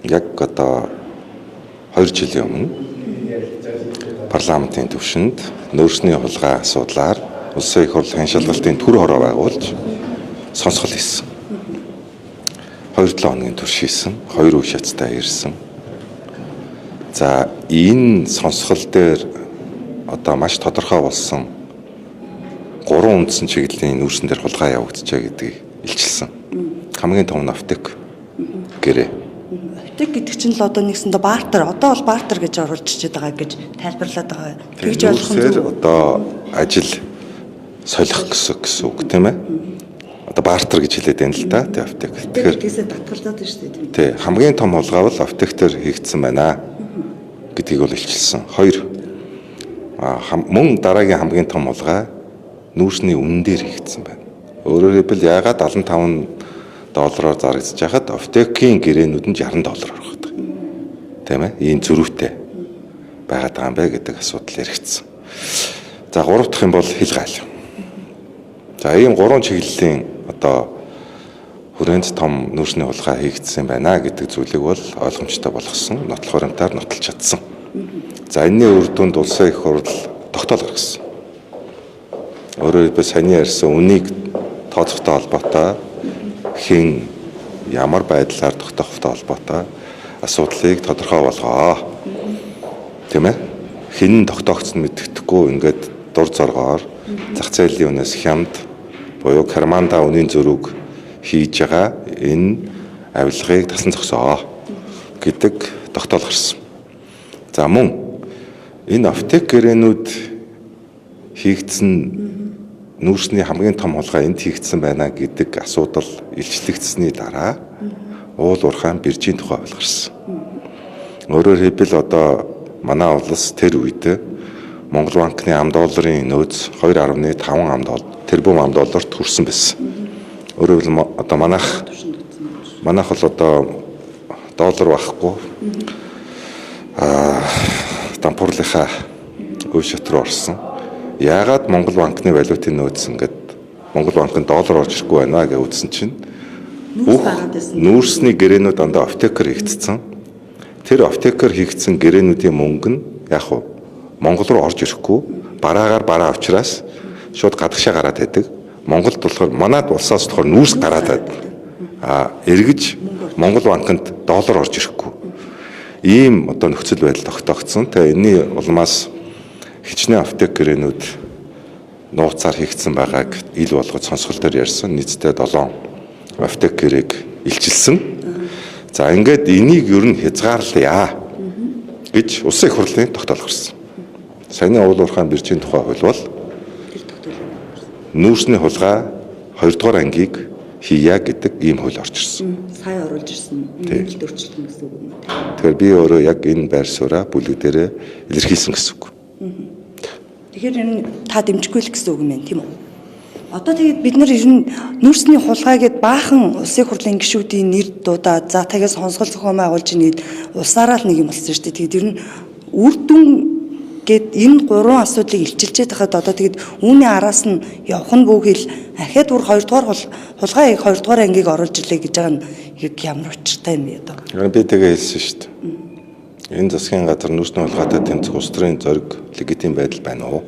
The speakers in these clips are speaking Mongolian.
яг одоо 2 жилийн өмнө парламентын түвшинд нөөцний хулгай асуудлаар улсын их хурлын шалгалтын төр хороо байгуулж сонсгол хийсэн. 2-7 хоногийн турш хийсэн. 2 үе шаттай ирсэн. За энэ сонсгол дээр одоо маш тодорхой болсон 3 үндсэн чиглэлийн нүүрсэн дээр хулгай явагдчихэ гэдгийг илчилсэн. Хамгийн том нь аптек гэрээ. Аптек гэдэг чинь л одоо нэгсэндээ бартер, одоо бол бартер гэж оруулж чиж байгаа гэж тайлбарлаад байгаа. Тэгж ойлгох нь зөв. Одоо ажил солих гэсэн үг тийм ээ. Одоо бартер гэж хэлээд байна л да тий аптек. Тэгэхээр тийсээ татгалзаад байна шүү дээ. Тий хамгийн том хулгай бол аптектээр хийгдсэн байна гэдгийг бол илчилсэн. 2 мөн дараагийн хамгийн том хулгай нүүрсний үнэн дээр хийгдсэн байна. Өөрөөр хэлбэл яагаад $75 зарагдаж байхад аптекийн гэрээнүүд нь $60 орох. Тийм ээ? Ийм зөрүүтэй байгаад байгаа юм бэ гэдэг асуудал яригдсан. За 3 дахь юм бол хил гаал. За ийм 3 чиглэлийн одоо хүрээнд том нүүрсний хулгай хийгдсэн байна гэдэг зүйлийг бол ойлгомжтой болгосон. Нотлох баримтаар нотолж чадсан. За энэний үр дүнд улсын их хурл тогтоол гаргасан. Өөрөөр хэлбэл саний ярьсан үнийг тооцохтой холбоотой хэн ямар байдлаар тогтоохтой холбоотой асуудлыг тодорхой болгоо. Тийм ээ? Хэн тогтоогдсон мэддэхгүй ингээд дур зоргоор зах зээлийн үнээс хямд буюу карманда үнийн зөрүүг хийж байгаа энэ авилгыг тасан зогсоо гэдэг тогтоол гарсан. За мөн энэ аптек гэрээнүүд хийгдсэн нүүрсний хамгийн том хулгай энд хийгдсэн байна гэдэг асуудал илчлэгдсэний дараа уул уурхайн биржийн тухай гарсан. Өөрөөр хэлбэл одоо манай улс тэр үед Монгол банкны $10 нөөц 2.5 тэрбум $10 хүрсэн байсан. Өөрөөр хэлбэл одоо манайх бол одоо доллар байхгүй дампуурлынхаа өв шат руу орсон. Яагаад Монгол банкны валютын нөөц ингээд Монгол банкнд доллар орж ирэхгүй байна гэж үзсэн чинь нүүрсний гэрээнүүд дандаа аптекээр хийгдсэн. Тэр аптекээр хийгдсэн гэрээнүүдийн мөнгө нь яг уу Монгол руу орж ирэхгүй бараагаар бараа авчраас шууд гадагшаа гараад байдаг. Монголд болохоор манад улсаас болохоор нүүрс гараад байдаг. Эргэж Монгол банкнд доллар орж ирэхгүй. Ийм одоо нөхцөл байдал тогтоогдсон. Тэгээ энэний улмаас хичнээн аптек гэрээнүүд нууцаар хийгдсэн байгааг ил болгож сонсгол дээр ярьсан. Нийтдээ 7 аптек гэрээг илчилсэн. За ингээд энийг ер нь хязгаарлая гэж улсын их хурлын тогтоол гарсан. Саяны уул уурхайн биржийн тухай хууль бол нүүрсний хулгай 2 дугаар ангийг хийя гэдэг ийм хууль орж ирсэн. Сая оруулж ирсэн. Нэмэлт өөрчлөлт гэсэн үг юм. Тэгэхээр би өөрөө яг энэ байр сууриа бүлэг дээрээ илэрхийлсэн гэсэн үг. Тэгэхээр энэ та дэмжихгүй л гэсэн үг юм байна тийм үү? Одоо тэгээд бид нар ер нь нүүрсний хулгай гэд баахан улсын хурлын гишүүдийн нэр дуудаад за тагаас сонсгол зохион байгуулж нэгэд улсаараа л нэг юм болсон шүү дээ. Тэгээд ер нь үр дүн гэд энэ 3 асуудлыг илчилчээд хахад одоо тэгээд үүний араас нь явах нь бүгэл ахаад бүр 2 дугаар хулгай 2 дугаар ангийг оруулж ирлээ гэж байгаа нь яг ямар учиртай юм бэ одоо? Би тэгээ хэлсэн шүү дээ. Энэ засгийн газар нүүрсний хулгайтай тэмцэх улс төрийн зориг легитим байдал байна уу?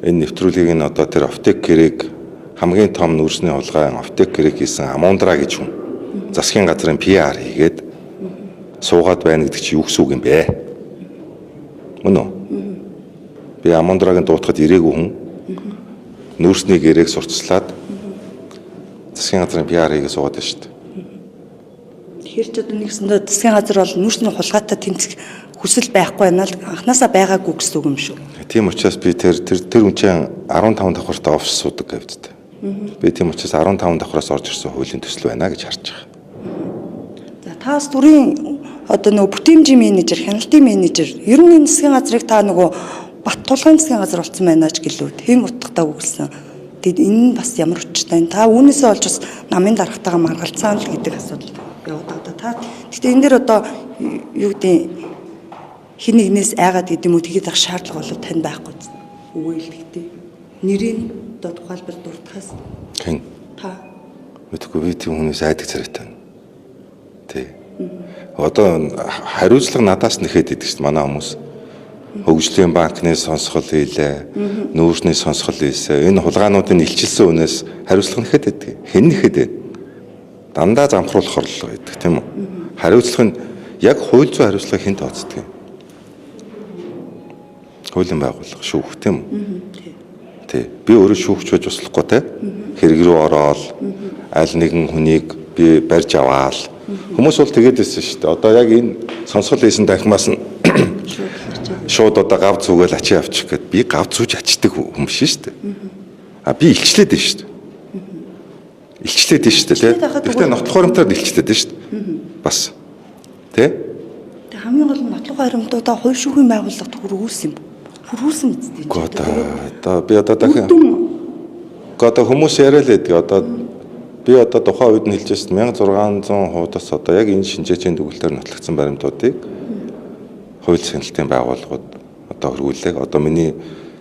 Энэ нэвтрүүлгийг нь одоо тэр аптек гэрээг хамгийн том нүүрсний хулгай аптек гэрээг хийсэн Амундра гэж хүн засгийн газрын PR хийгээд суугаад байна гэдэг чи юу гэсэн үг юм бэ? Мөн үү? Би Амундрагийн дуутахад ирээгүй хүн нүүрсний гэрээг сурталчлаад засгийн газрын PR хийгээд суугаад байна шүү дээ. Тэгэхээр ч одоо нэгсэндээ засгийн газар бол нүүрсний хулгайтай тэмцэх хүсэл байхгүй байна л анханасаа байгаагүй гэсэн үг юм шүү. Тийм учраас би тэр хүн чинь 15 давхартай офис суудаг гэвдтэй. Би тийм учраас 15 давхраас орж ирсэн хуулийн төсөл байна гэж харж байгаа. За таас төрийн одоо нөгөө бүтээмжийн менежер, хяналтын менежер ер нь энэ засгийн газрыг та нөгөө бат тулгын засгийн газар болсон байна ч гэлөө тийм утгатай үгэлсэн. Тэгэд энэ нь бас ямар учиртай вэ? Та үүнээсээ олж бас намын дарагтайгаа маргалцсан л гэдэг асуудал яваад одоо та. Гэхдээ энэ дээр одоо юу гэдэг хин нэгнээс айгаад гэдэг юм уу тэгээд ах шаардлага болов тань байхгүй үгүй л гэдэг. Нэрийн одоо тухайлбал дуртахаас хэн та мэдгүй би тийм хүнээс айдаг царайтай. Одоо хариуцлага надаас нэхэд идэг шүү дээ манай хүмүүс. Хөгжлийн банкны сонсгол хийлээ, нүүрсний сонсгол хийсэн. Энэ хулгаануудын илчилсэн үнээс хариуцлага нэхэд идэг. Хэн нэхэд вэ? Дандаа замхруулах орлого байдаг тийм үү? Хариуцлага нь яг хууль зүйн хариуцлага хэн тооцдог юм? Хуулийн байгууллага шүүх тийм үү? Тий. Би өөрөө шүүгч байж туслахгүй те. Хэрэг рүү ороод аль нэгэн хүнийг би барьж аваал. Хүмүүс бол тэгээд байсан шүү дээ. Одоо яг энэ сонсгол хийсэн танхимаас нь шууд одоо гав зүгээл ачи авчих гээд би гав зүүж ачдаг хүмүүс шүү дээ. А би илчлээд байна шүү дээ. Илчлээд байна шүү дээ те. Гэхдээ нотлох хуримтаар илчлээд байна шүү дээ. Бас. Тэ? Тэг хамгийн гол нь нотлох баримтуудаа хууль шүүхийн байгууллагад хүргүүлсэн юм. Хүргүүлсэн үстэй. Одоо би одоо дахин одоо хүмүүс яриад байдаг. Одоо би одоо тухайн үед нь хэлжсэн 1600 хуудас одоо яг энэ шинжээчийн төгөлтөөр нотлогдсон баримтуудыг хууль сэнэлтийн байгууллагууд одоо хөрвүүлээ. Одоо миний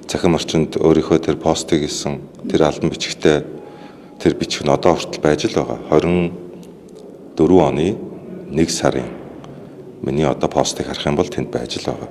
цахим орчинд өөрийнхөө тэр постыг хийсэн тэр албан бичгтээ тэр бичиг нь одоо хүртэл байж л байгаа. 24 оны 1 сарын миний одоо постыг харах юм бол тэнд байж л байгаа.